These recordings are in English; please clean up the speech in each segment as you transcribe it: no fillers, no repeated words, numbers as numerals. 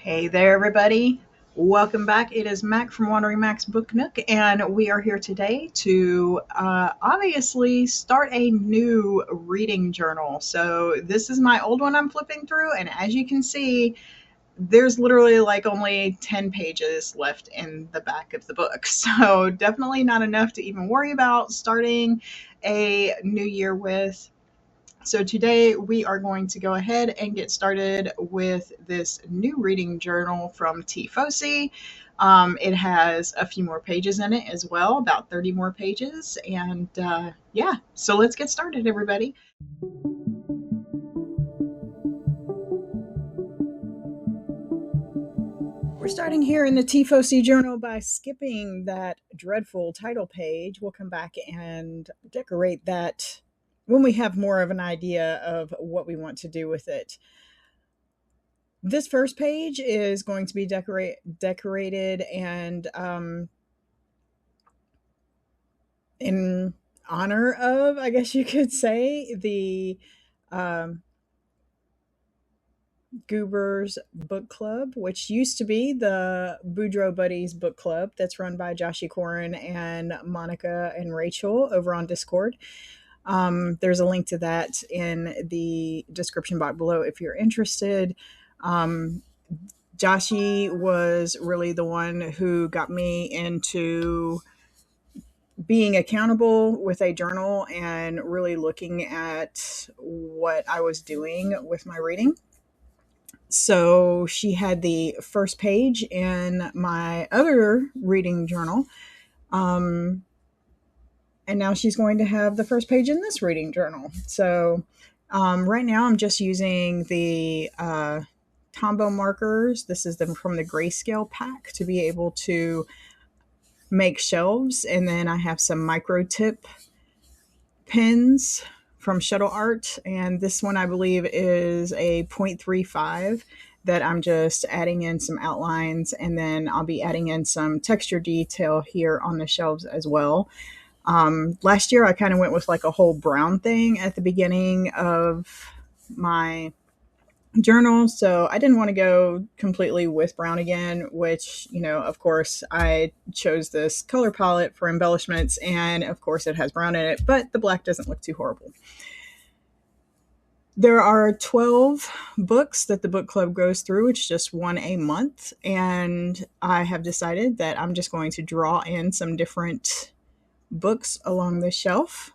Hey there, everybody. Welcome back. It is Mac from Wandering Mac's Book Nook, and we are here today to obviously start a new reading journal. So, this is my old one I'm flipping through, and as you can see, there's literally like only 10 pages left in the back of the book. So, definitely not enough to even worry about starting a new year with. So today we are going to go ahead and get started with this new reading journal from T. Fosi. It has a few more pages in it as well, about 30 more pages. And yeah, so let's get started, everybody. We're starting here in the T. Fosi journal by skipping that dreadful title page. We'll come back and decorate that when we have more of an idea of what we want to do with it. This first page is going to be decorated and in honor of, I guess you could say, the um, Goobers Book Club, which used to be the Boudreaux Buddies Book Club that's run by Joshie Corin and Monica and Rachel over on Discord. There's a link to that in the description box below if you're interested. Joshie was really the one who got me into being accountable with a journal and really looking at what I was doing with my reading. So she had the first page in my other reading journal. And now she's going to have the first page in this reading journal. So right now I'm just using the Tombow markers. This is them from the grayscale pack to be able to make shelves. And then I have some micro tip pens from Shuttle Art. And this one I believe is a 0.35 that I'm just adding in some outlines. And then I'll be adding in some texture detail here on the shelves as well. Last year I kind of went with like a whole brown thing at the beginning of my journal, so I didn't want to go completely with brown again, which, of course I chose this color palette for embellishments, and of course it has brown in it, but the black doesn't look too horrible. There are 12 books that the book club goes through. It's just one a month, and I have decided that I'm just going to draw in some different books along the shelf.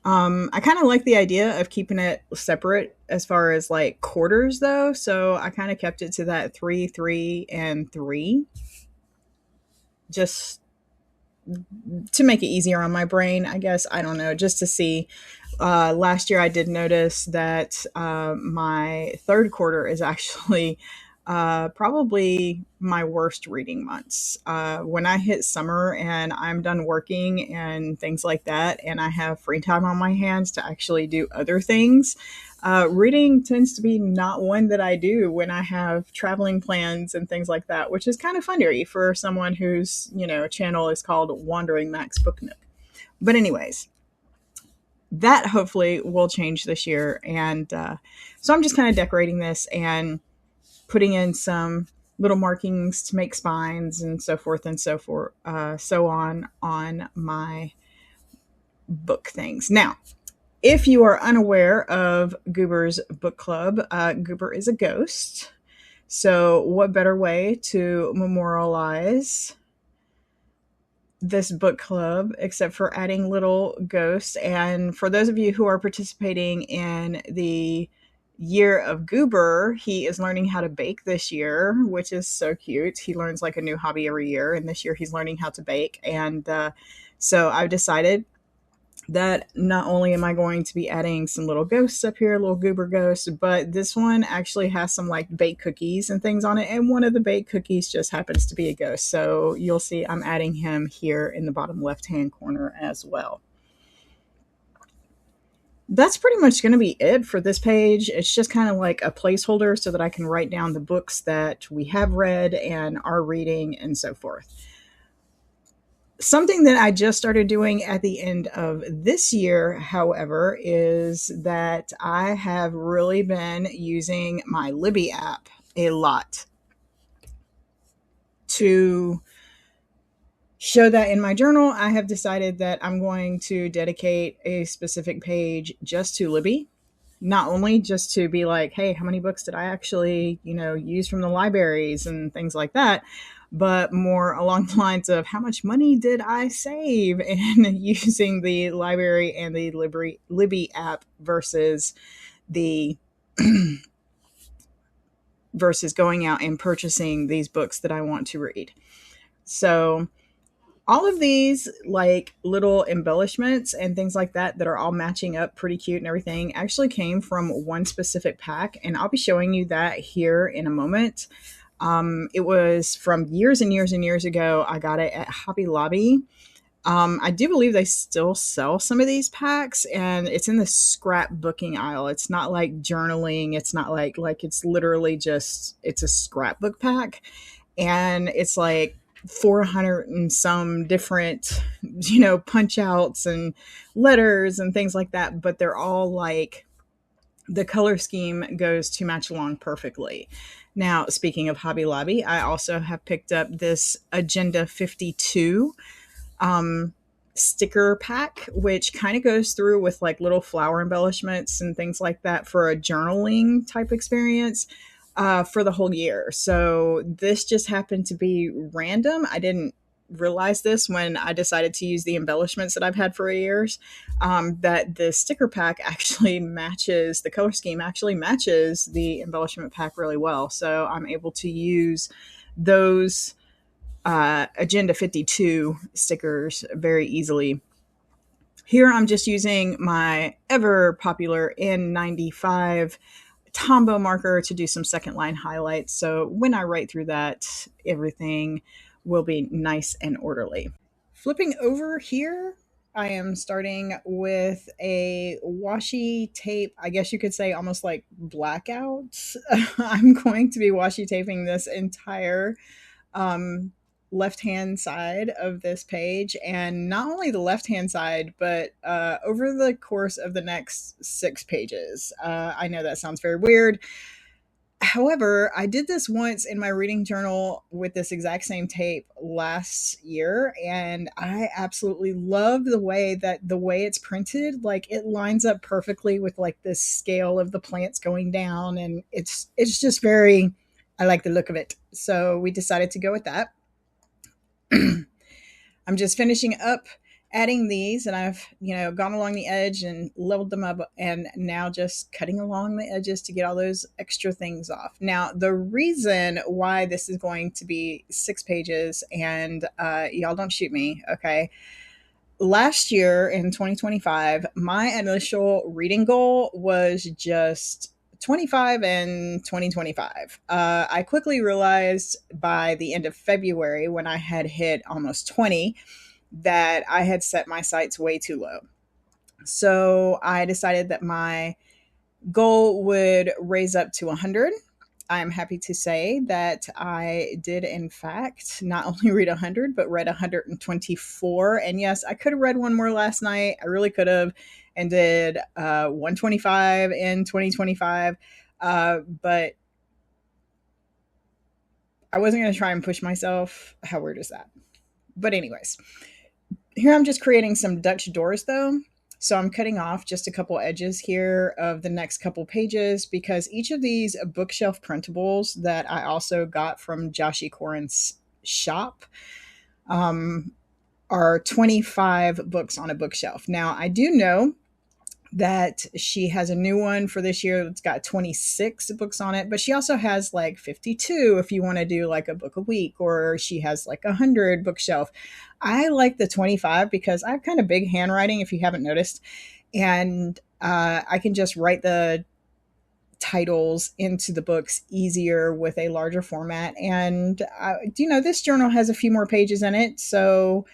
I kind of like the idea of keeping it separate as far as like quarters though. So I kind of kept it to that 3, 3, and 3. Just to make it easier on my brain, I guess. I don't know, just to see. Last year I did notice that my third quarter is actually probably my worst reading months. When I hit summer and I'm done working and things like that, and I have free time on my hands to actually do other things, reading tends to be not one that I do when I have traveling plans and things like that, which is kind of funny for someone whose, channel is called Wandering Mac's Book Nook. But anyways, that hopefully will change this year. And so I'm just kind of decorating this and putting in some little markings to make spines and so forth and so forth, so on my book things. Now, if you are unaware of Goober's Book Club, Goober is a ghost. So what better way to memorialize this book club except for adding little ghosts? And for those of you who are participating in the Year of Goober, he is learning how to bake this year, which is so cute. He learns like a new hobby every year, and this year he's learning how to bake. And so I've decided that not only am I going to be adding some little ghosts up here, little Goober ghosts, but this one actually has some like baked cookies and things on it, and one of the baked cookies just happens to be a ghost. So you'll see I'm adding him here in the bottom left hand corner as well. That's pretty much going to be it for this page. It's just kind of like a placeholder so that I can write down the books that we have read and are reading and so forth. Something that I just started doing at the end of this year, however, is that I have really been using my Libby app a lot. To show that in my journal, I have decided that I'm going to dedicate a specific page just to Libby. Not only just to be like, hey, how many books did I actually, use from the libraries and things like that, but more along the lines of how much money did I save in using the library and the Libby app the versus going out and purchasing these books that I want to read. So all of these like little embellishments and things like that are all matching up pretty cute and everything actually came from one specific pack, and I'll be showing you that here in a moment. It was from years and years and years ago. I got it at Hobby Lobby. I do believe they still sell some of these packs, and it's in the scrapbooking aisle. It's not like journaling. It's not like it's literally just it's a scrapbook pack, and it's like 400 and some different, punch outs and letters and things like that. But they're all like the color scheme goes to match along perfectly. Now, speaking of Hobby Lobby, I also have picked up this Agenda 52 sticker pack, which kind of goes through with like little flower embellishments and things like that for a journaling type experience for the whole year. So this just happened to be random. I didn't realize this when I decided to use the embellishments that I've had for years, that the sticker pack actually matches, the color scheme actually matches the embellishment pack really well. So I'm able to use those Agenda 52 stickers very easily. Here I'm just using my ever popular N95 Tombow marker to do some second line highlights. So when I write through that, everything will be nice and orderly. Flipping over here, I am starting with a washi tape, I guess you could say almost like blackouts. I'm going to be washi taping this entire left hand side of this page, and not only the left hand side, but over the course of the next 6 pages. I know that sounds very weird. However, I did this once in my reading journal with this exact same tape last year, and I absolutely love the way it's printed. Like it lines up perfectly with like this scale of the plants going down, and it's just very, I like the look of it. So we decided to go with that. I'm just finishing up adding these, and I've, gone along the edge and leveled them up, and now just cutting along the edges to get all those extra things off. Now, the reason why this is going to be 6 pages, and y'all don't shoot me, okay? Last year in 2025, my initial reading goal was just 25 and 2025. I quickly realized by the end of February, when I had hit almost 20, that I had set my sights way too low. So I decided that my goal would raise up to 100. I'm happy to say that I did, in fact, not only read 100, but read 124. And yes, I could have read one more last night. I really could have, and did 125 in 2025. But I wasn't going to try and push myself. How weird is that? But anyways, here I'm just creating some Dutch doors though. So I'm cutting off just a couple edges here of the next couple pages, because each of these bookshelf printables that I also got from Joshi Corin's shop are 25 books on a bookshelf. Now, I do know that she has a new one for this year that's got 26 books on it, but she also has like 52 if you want to do like a book a week, or she has like 100 bookshelf. I like the 25 because I have kind of big handwriting, if you haven't noticed, and I can just write the titles into the books easier with a larger format. And this journal has a few more pages in it, so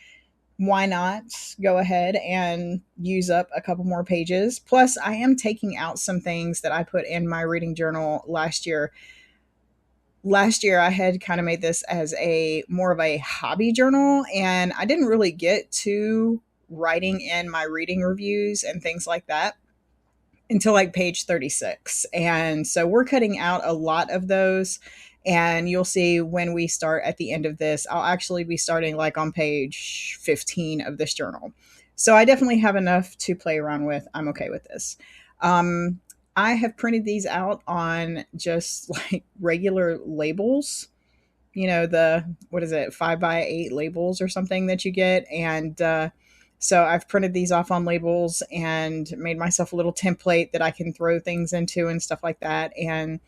why not go ahead and use up a couple more pages? Plus, I am taking out some things that I put in my reading journal last year. Last year, I had kind of made this as a more of a hobby journal, and I didn't really get to writing in my reading reviews and things like that. until like page 36. And so we're cutting out a lot of those. And you'll see when we start at the end of this, I'll actually be starting like on page 15 of this journal. So I definitely have enough to play around with. I'm okay with this. Um, I have printed these out on just like regular labels, the, what is it, 5x8 labels or something that you get. And so I've printed these off on labels and made myself a little template that I can throw things into and stuff like that. And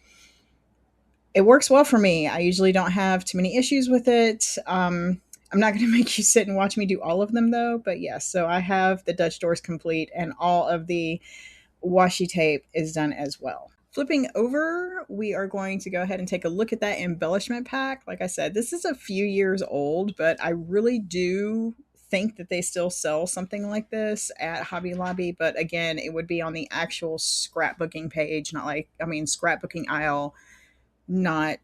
it works well for me. I usually don't have too many issues with it. I'm not going to make you sit and watch me do all of them though. But yes, so I have the Dutch doors complete, and all of the washi tape is done as well. Flipping over, we are going to go ahead and take a look at that embellishment pack. Like I said, this is a few years old, but I really do think that they still sell something like this at Hobby Lobby. But again, it would be on the actual scrapbooking page, not like, scrapbooking aisle, not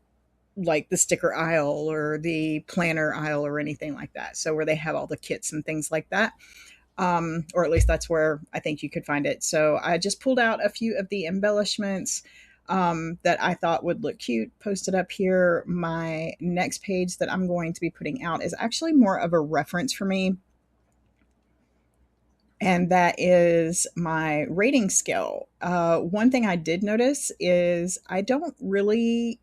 like the sticker aisle or the planner aisle or anything like that. So where they have all the kits and things like that. Or at least that's where I think you could find it. So I just pulled out a few of the embellishments that I thought would look cute, posted up here. My next page that I'm going to be putting out is actually more of a reference for me. And that is my rating scale. One thing I did notice is I don't really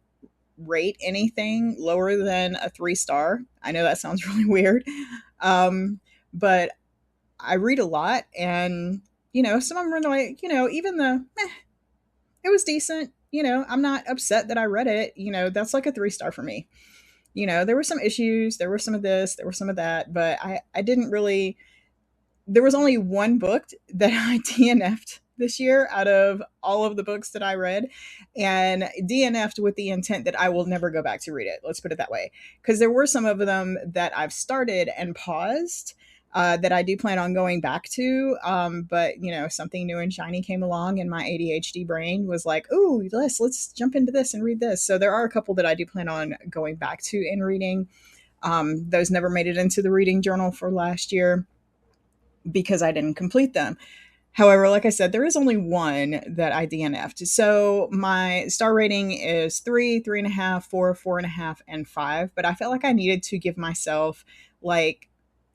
rate anything lower than a 3-star. I know that sounds really weird. But I read a lot, and some of them are like, even the it was decent. I'm not upset that I read it. That's like a 3-star for me. There were some issues, there were some of this, there were some of that, but I didn't really. There was only one book that I DNF'd this year out of all of the books that I read, and DNF'd with the intent that I will never go back to read it. Let's put it that way. Because there were some of them that I've started and paused that I do plan on going back to. But something new and shiny came along, and my ADHD brain was like, "Ooh, let's jump into this and read this." So there are a couple that I do plan on going back to and reading. Those never made it into the reading journal for last year because I didn't complete them. However, like I said, there is only one that I DNF'd. So my star rating is 3, 3.5, 4, 4.5, and 5. But I felt like I needed to give myself like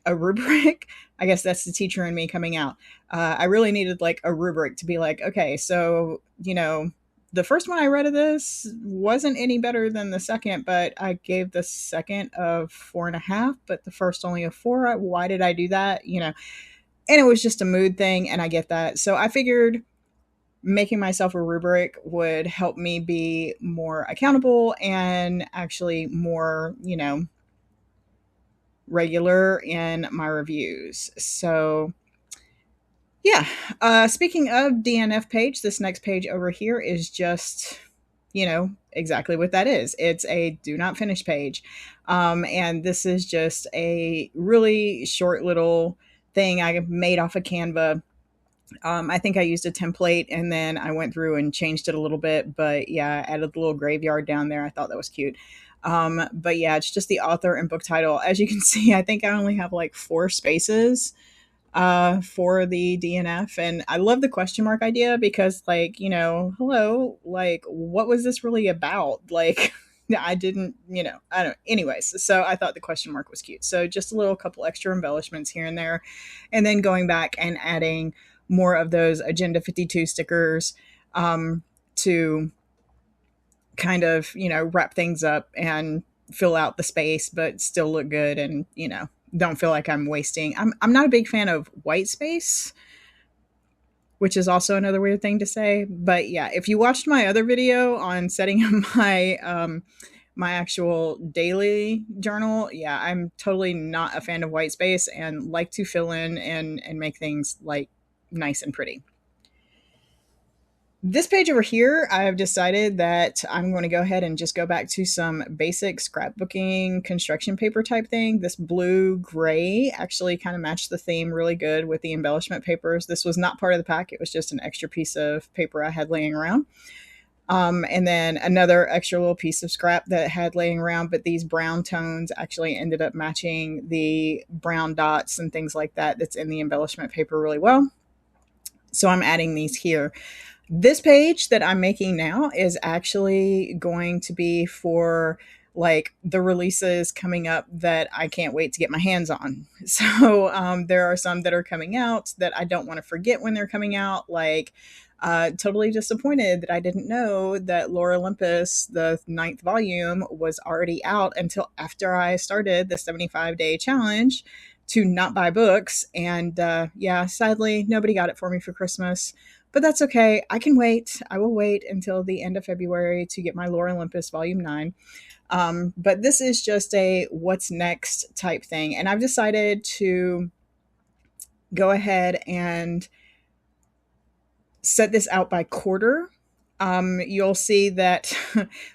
a rubric. I guess that's the teacher in me coming out. I really needed like a rubric to be like, okay, so, the first one I read of this wasn't any better than the second, but I gave the second of 4.5, but the first only a 4. Why did I do that? And it was just a mood thing, and I get that. So I figured making myself a rubric would help me be more accountable and actually more, regular in my reviews. So yeah, speaking of DNF page, this next page over here is just, exactly what that is. It's a do not finish page. And this is just a really short little thing I made off of Canva. I think I used a template and then I went through and changed it a little bit, but yeah, I added the little graveyard down there. I thought that was cute. But yeah, it's just the author and book title. As you can see, I think I only have like 4 spaces for the DNF. And I love the question mark idea because like, hello, like what was this really about? Like I didn't, I don't, anyways. So I thought the question mark was cute. So just a little couple extra embellishments here and there. And then going back and adding more of those Agenda 52 stickers to kind of, wrap things up and fill out the space, but still look good and, don't feel like I'm wasting. I'm not a big fan of white space, which is also another weird thing to say. But yeah, if you watched my other video on setting up my actual daily journal, yeah, I'm totally not a fan of white space and like to fill in and make things like nice and pretty. This page over here, I've decided that I'm going to go ahead and just go back to some basic scrapbooking construction paper type thing. This blue gray actually kind of matched the theme really good with the embellishment papers. This was not part of the pack. It was just an extra piece of paper I had laying around. And then another extra little piece of scrap that it had laying around, but these brown tones actually ended up matching the brown dots and things like that that's in the embellishment paper really well. So I'm adding these here. This page that I'm making now is actually going to be for like the releases coming up that I can't wait to get my hands on. So there are some that are coming out that I don't want to forget when they're coming out. Like, totally disappointed that I didn't know that Lore Olympus, the ninth volume, was already out until after I started the 75-day challenge to not buy books. And yeah, sadly, nobody got it for me for Christmas. But that's okay. I can wait. I will wait until the end of February to get my Lore Olympus Volume 9. But this is just a what's next type thing. And I've decided to go ahead and set this out by quarter. You'll see that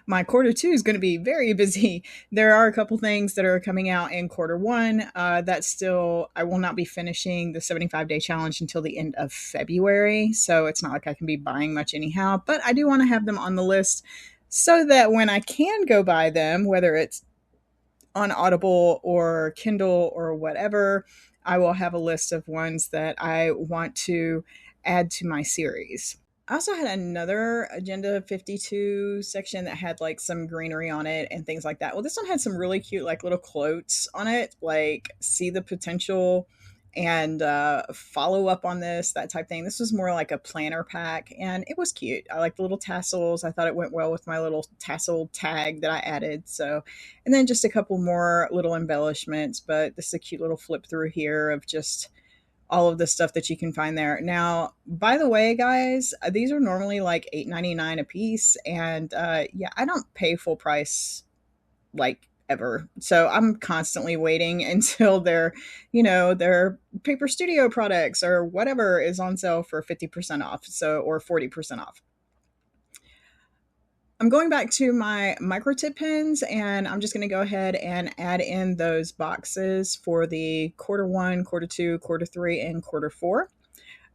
my quarter two is going to be very busy. There are a couple things that are coming out in quarter one. That's still, I will not be finishing the 75-day challenge until the end of February. So it's not like I can be buying much anyhow, but I do want to have them on the list so that when I can go buy them, whether it's on Audible or Kindle or whatever, I will have a list of ones that I want to add to my series. I also had another Agenda 52 section that had like some greenery on it and things like that. Well, this one had some really cute, like little quotes on it, like see the potential and follow up on this, that type thing. This was more like a planner pack and it was cute. I like the little tassels. I thought it went well with my little tassel tag that I added. So, and then just a couple more little embellishments, but this is a cute little flip through here of just all of the stuff that you can find there. Now, by the way, guys, these are normally like $8.99 a piece, and yeah, I don't pay full price like ever. So I'm constantly waiting until their Paper Studio products or whatever is on sale for 50% off, so or 40% off. I'm going back to my micro tip pens and I'm just going to go ahead and add in those boxes for the quarter one, quarter two, quarter three, and quarter four.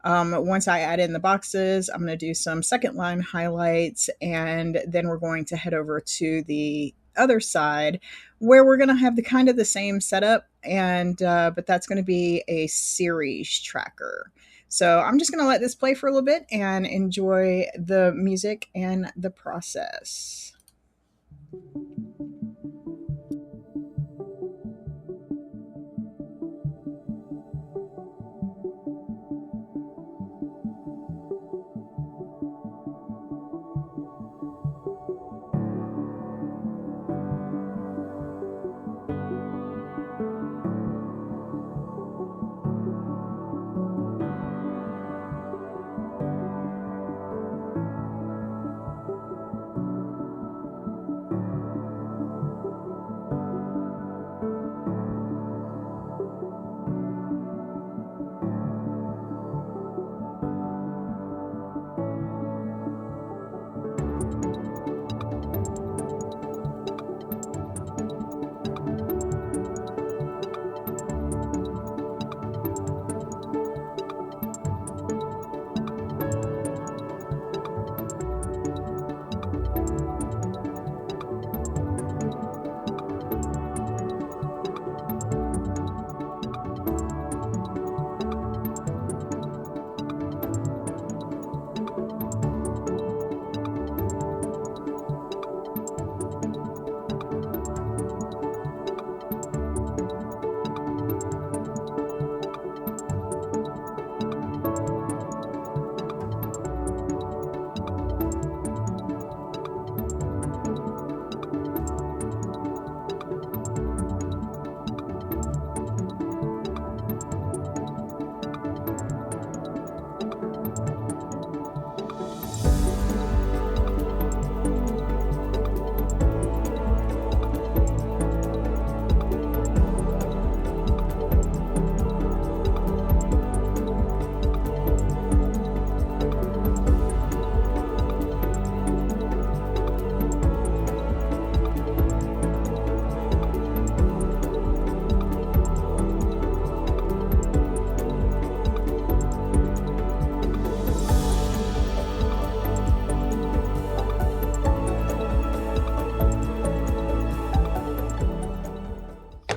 Once I add in the boxes, I'm going to do some second line highlights and then we're going to head over to the other side where we're going to have the kind of the same setup and but that's going to be a series tracker. So I'm just going to let this play for a little bit and enjoy the music and the process.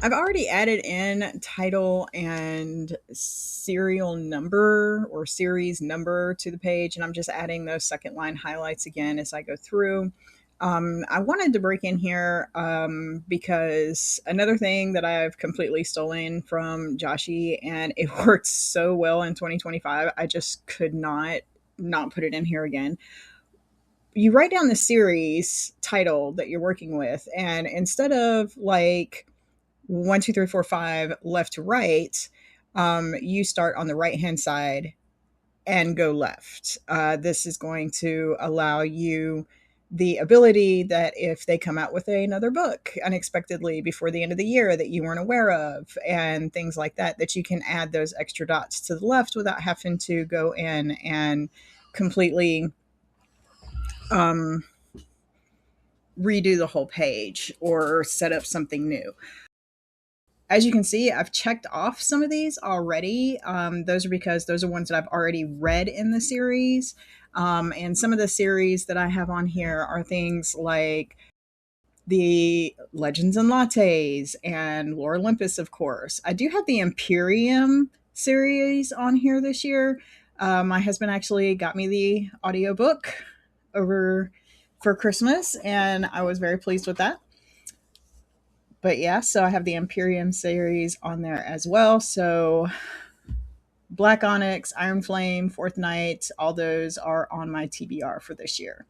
I've already added in title and serial number or series number to the page, and I'm just adding those second line highlights again as I go through. I wanted to break in here because another thing that I've completely stolen from Joshi, and it worked so well in 2025, I just could not put it in here again. You write down the series title that you're working with, and instead of like 1, 2, 3, 4, 5 left to right, you start on the right hand side and go left. This is going to allow you the ability that if they come out with another book unexpectedly before the end of the year that you weren't aware of and things like that, that you can add those extra dots to the left without having to go in and completely um, redo the whole page or set up something new. As you can see, I've checked off some of these already. Those are because those are ones that I've already read in the series. And some of the series that I have on here are things like the Legends and Lattes and Lore Olympus, of course. I do have the Imperium series on here this year. My husband actually got me the audiobook over for Christmas, and I was very pleased with that. But yeah, so I have the Imperium series on there as well. So Black Onyx, Iron Flame, Fourth Night, all those are on my TBR for this year.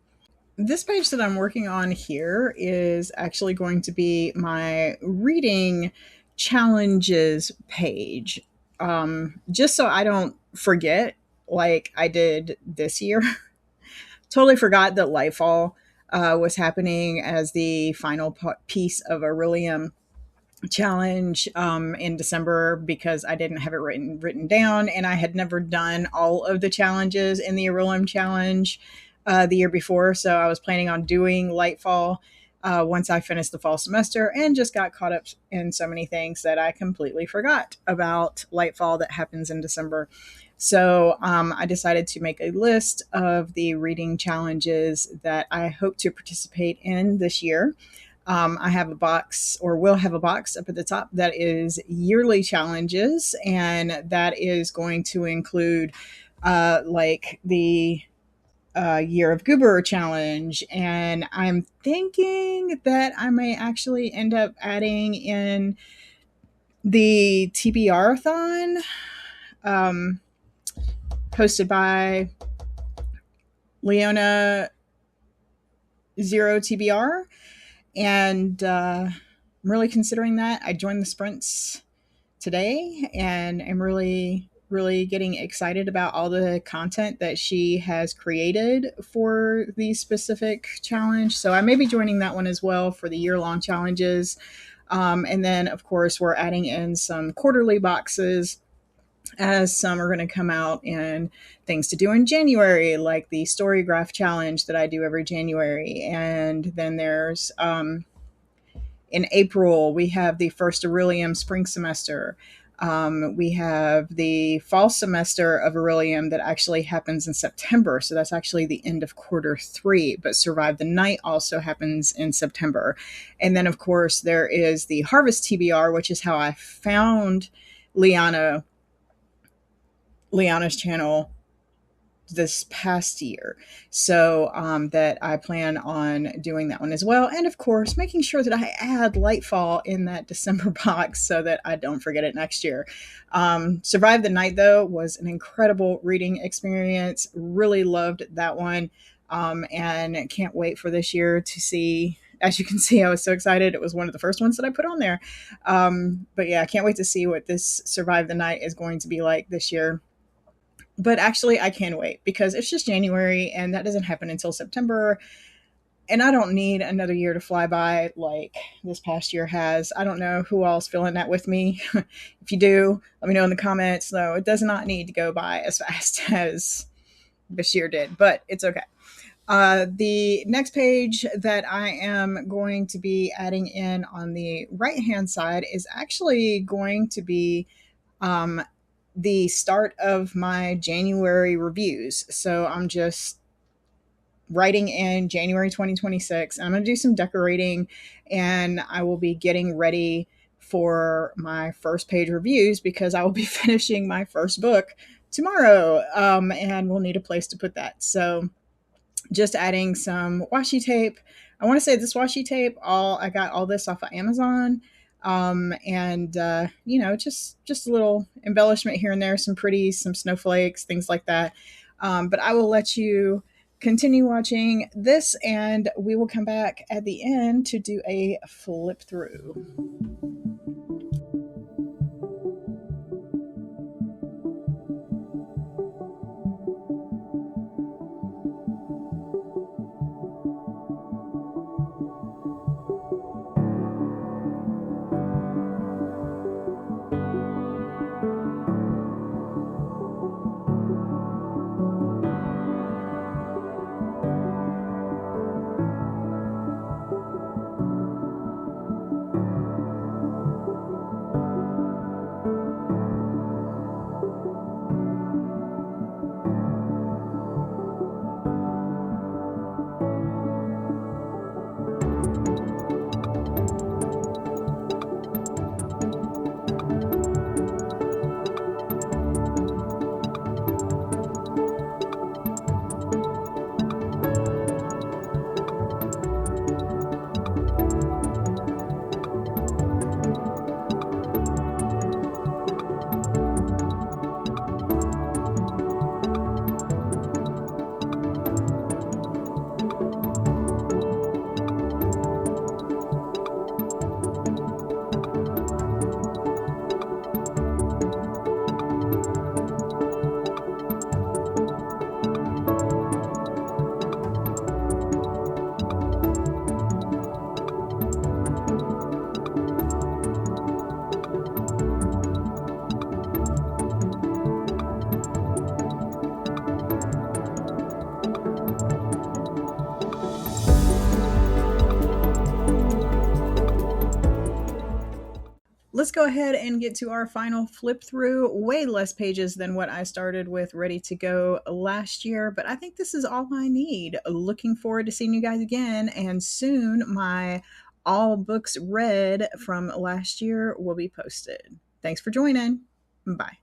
This page that I'm working on here is actually going to be my reading challenges page. Just so I don't forget, like I did this year. Totally forgot that Lightfall was happening as the final piece of Aurelium challenge in December because I didn't have it written down, and I had never done all of the challenges in the Aurelium challenge the year before. So I was planning on doing Lightfall once I finished the fall semester, and just got caught up in so many things that I completely forgot about Lightfall that happens in December. So I decided to make a list of the reading challenges that I hope to participate in this year. I have a box, or will have a box up at the top, that is yearly challenges, and that is going to include like the Year of Goober challenge. And I'm thinking that I may actually end up adding in the TBR-thon hosted by Leona Zero TBR. And I'm really considering that. I joined the sprints today, and I'm really, really getting excited about all the content that she has created for the specific challenge. So I may be joining that one as well for the year-long challenges. And then, of course, we're adding in some quarterly boxes, as some are going to come out, and things to do in January, like the Storygraph challenge that I do every January. And then there's in April, we have the first Aurelium spring semester. We have the fall semester of Aurelium that actually happens in September. So that's actually the end of quarter 3, but Survive the Night also happens in September. And then, of course, there is the Harvest TBR, which is how I found Liana's channel this past year. So that I plan on doing that one as well. And of course, making sure that I add Lightfall in that December box so that I don't forget it next year. Survive the Night, though, was an incredible reading experience. Really loved that one. And can't wait for this year to see. As you can see, I was so excited. It was one of the first ones that I put on there. But yeah, I can't wait to see what this Survive the Night is going to be like this year. But actually, I can wait because it's just January, and that doesn't happen until September. And I don't need another year to fly by like this past year has. I don't know who all's feeling that with me. If you do, let me know in the comments. Though it does not need to go by as fast as this year did, but it's okay. The next page that I am going to be adding in on the right-hand side is actually going to be the start of my January reviews. So I'm just writing in January 2026. I'm going to do some decorating, and I will be getting ready for my first page reviews because I will be finishing my first book tomorrow, and we'll need a place to put that. So just adding some washi tape. I want to say this washi tape, all I got all this off of Amazon. And just a little embellishment here and there, some pretties, some snowflakes, things like that. But I will let you continue watching this, and we will come back at the end to do a flip through. Let's go ahead and get to our final flip through. Way less pages than what I started with ready to go last year, but I think this is all I need. Looking forward to seeing you guys again, and soon my all books read from last year will be posted. Thanks for joining. Bye.